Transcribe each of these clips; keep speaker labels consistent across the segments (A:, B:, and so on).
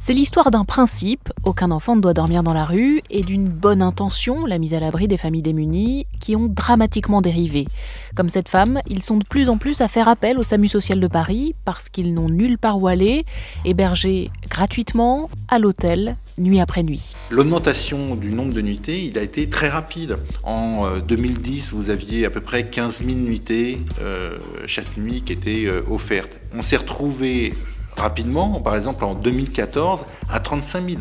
A: C'est l'histoire d'un principe, aucun enfant ne doit dormir dans la rue, et d'une bonne intention, la mise à l'abri des familles démunies, qui ont dramatiquement dérivé. Comme cette femme, ils sont de plus en plus à faire appel au SAMU social de Paris parce qu'ils n'ont nulle part où aller, hébergés gratuitement à l'hôtel, nuit après nuit.
B: L'augmentation du nombre de nuitées, il a été très rapide. En 2010, vous aviez à peu près 15 000 nuitées chaque nuit qui étaient offertes. On s'est retrouvé rapidement, par exemple en 2014, à 35 000.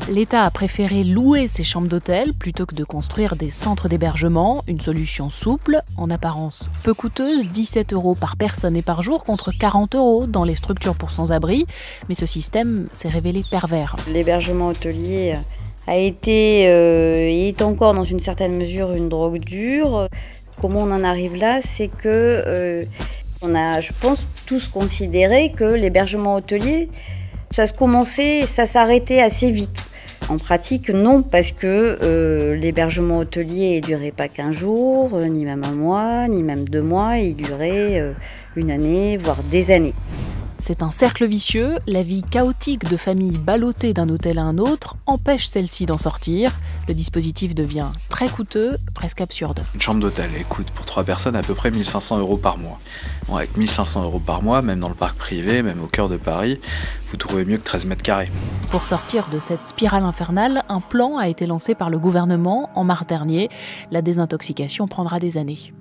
A: L'État a préféré louer ces chambres d'hôtel plutôt que de construire des centres d'hébergement, une solution souple, en apparence peu coûteuse, 17 € par personne et par jour contre 40 € dans les structures pour sans-abri. Mais ce système s'est révélé pervers.
C: L'hébergement hôtelier a été et est encore dans une certaine mesure une drogue dure. Comment on en arrive là, c'est que on a, je pense, tous considéré que l'hébergement hôtelier, ça se commençait, ça s'arrêtait assez vite. En pratique, non, parce que l'hébergement hôtelier ne durait pas qu'un jour, ni même un mois, ni même 2 mois, il durait une année, voire des années.
A: C'est un cercle vicieux, la vie chaotique de familles ballottées d'un hôtel à un autre empêche celle-ci d'en sortir. Le dispositif devient très coûteux, presque absurde.
D: Une chambre d'hôtel coûte pour 3 personnes à peu près 1 500 € par mois. Bon, avec 1 500 € par mois, même dans le parc privé, même au cœur de Paris, vous trouvez mieux que 13 mètres carrés.
A: Pour sortir de cette spirale infernale, un plan a été lancé par le gouvernement en mars dernier. La désintoxication prendra des années.